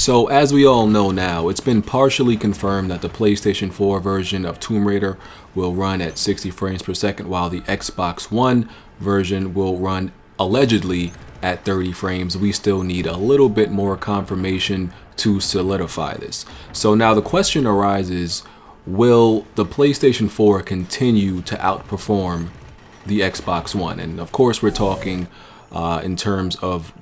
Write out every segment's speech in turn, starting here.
So as we all know now, it's been partially confirmed that the PlayStation 4 version of Tomb Raider will run at 60 frames per second, while the Xbox One version will run allegedly at 30 frames. We still need a little bit more confirmation to solidify this. So now the question arises, will the PlayStation 4 continue to outperform the Xbox One? And of course we're talking in terms of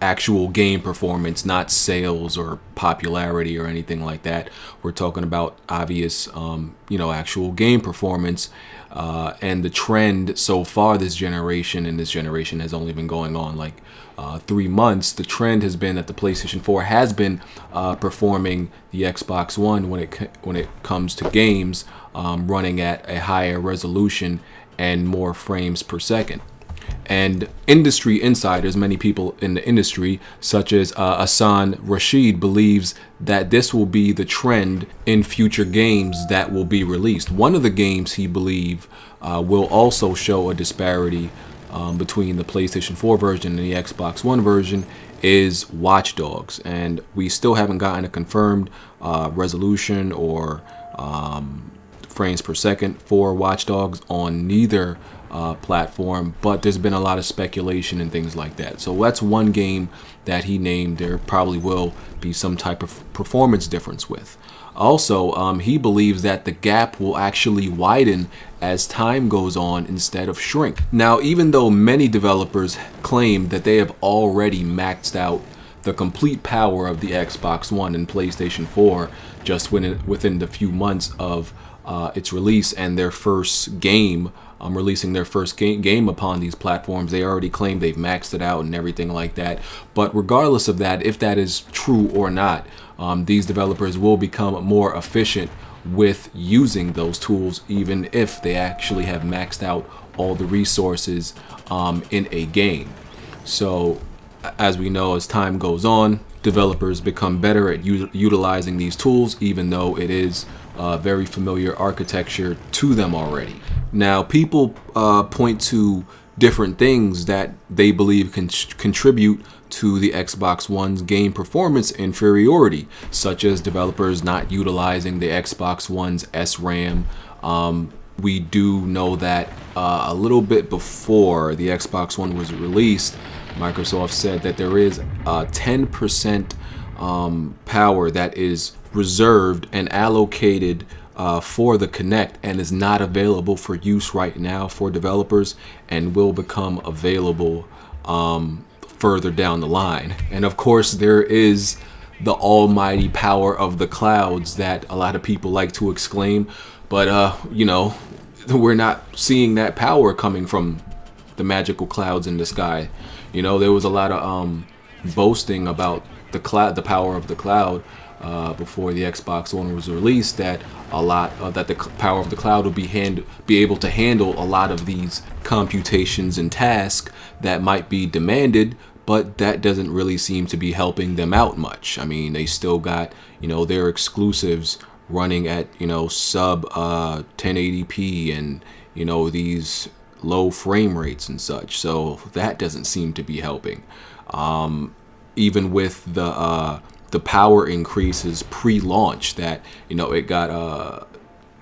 actual game performance, not sales or popularity or anything like that. We're talking about obvious, actual game performance. And the trend so far this generation, and this generation has only been going on like 3 months, the trend has been that the PlayStation 4 has been performing the Xbox One when it comes to games, running at a higher resolution and more frames per second. And industry insiders, many people in the industry, such as Hassan Rashid, believes that this will be the trend in future games that will be released. One of the games he believes will also show a disparity between the PlayStation 4 version and the Xbox One version is Watch Dogs. And we still haven't gotten a confirmed resolution or frames per second for Watch Dogs on neither platform, but there's been a lot of speculation and things like that. So that's one game that he named there probably will be some type of performance difference with. Also, he believes that the gap will actually widen as time goes on instead of shrink. Now, even though many developers claim that they have already maxed out the complete power of the Xbox One and PlayStation 4 just within the few months of its release and their first game, releasing their first game upon these platforms, they already claim they've maxed it out and everything like that. But regardless of that, if that is true or not, these developers will become more efficient with using those tools, even if they actually have maxed out all the resources in a game. So as we know, as time goes on, developers become better at utilizing these tools, even though it is very familiar architecture to them already. Now, people point to different things that they believe can contribute to the Xbox One's game performance inferiority, such as developers not utilizing the Xbox One's SRAM. We do know that a little bit before the Xbox One was released, Microsoft said that there is 10% power that is reserved and allocated for the Kinect and is not available for use right now for developers and will become available further down the line. And of course, there is the almighty power of the clouds that a lot of people like to exclaim, but we're not seeing that power coming from the magical clouds in the sky. There was a lot of boasting about the power of the cloud before the Xbox One was released, that the power of the cloud would be able to handle a lot of these computations and tasks that might be demanded, but that doesn't really seem to be helping them out much. I mean, they still got their exclusives running at sub 1080p and these low frame rates and such, so that doesn't seem to be helping. Even with the power increases pre-launch, that it got a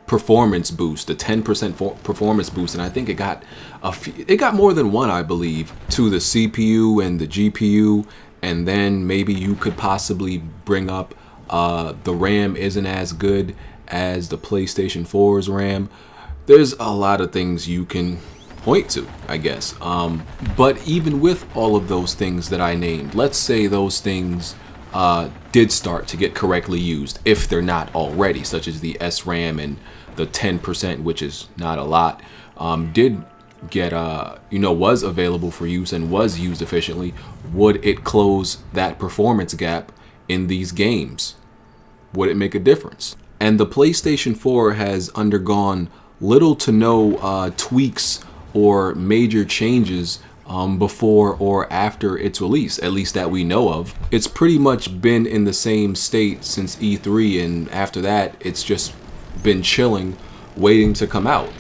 performance boost, a 10% performance boost, and I think it got more than one, I believe, to the CPU and the GPU, and then maybe you could possibly bring up the RAM isn't as good as the PlayStation 4's RAM. There's a lot of things you can point to, I guess. But even with all of those things that I named, let's say those things did start to get correctly used, if they're not already, such as the SRAM and the 10%, which is not a lot, did get was available for use and was used efficiently, would it close that performance gap in these games? Would it make a difference? And the PlayStation 4 has undergone little to no tweaks or major changes before or after its release, at least that we know of. It's pretty much been in the same state since E3, and after that it's just been chilling, waiting to come out.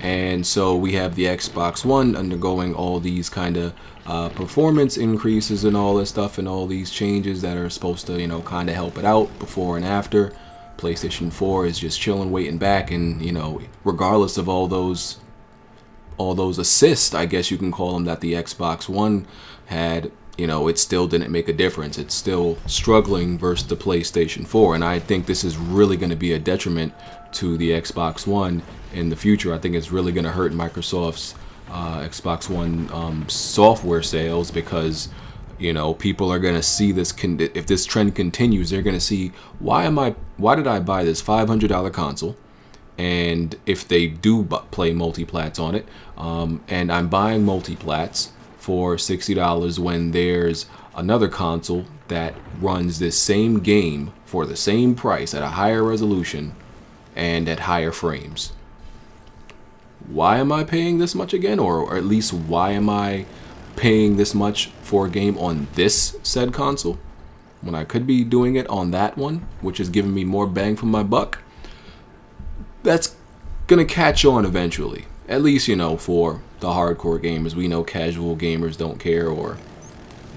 And so we have the Xbox One undergoing all these kind of performance increases and all this stuff and all these changes that are supposed to, you know, kind of help it out before and after. PlayStation 4 is just chilling, waiting back, and, you know, regardless of all those assists, I guess you can call them, that the Xbox One had, you know, it still didn't make a difference. It's still struggling versus the PlayStation 4, and I think this is really going to be a detriment to the Xbox One in the future. I think it's really going to hurt Microsoft's Xbox One software sales, because, you know, people are going to see this, if this trend continues, they're going to see, why did I buy this $500 console? And if they do play multiplats on it, and I'm buying multiplats for $60 when there's another console that runs this same game for the same price at a higher resolution and at higher frames. Why am I paying this much again? Or at least, why am I paying this much for a game on this said console when I could be doing it on that one, which is giving me more bang for my buck? That's gonna catch on eventually. At least, you know, for the hardcore gamers. We know casual gamers don't care, or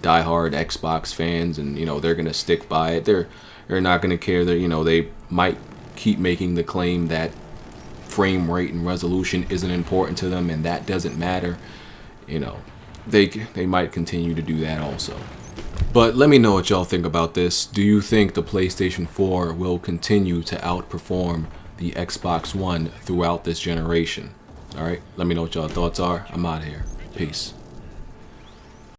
diehard Xbox fans, and, you know, they're gonna stick by it. They're not gonna care. That, you know, they might keep making the claim that frame rate and resolution isn't important to them and that doesn't matter. You know, they might continue to do that also. But let me know what y'all think about this. Do you think the PlayStation 4 will continue to outperform the Xbox One throughout this generation? Alright, let me know what y'all thoughts are. I'm out of here. Peace.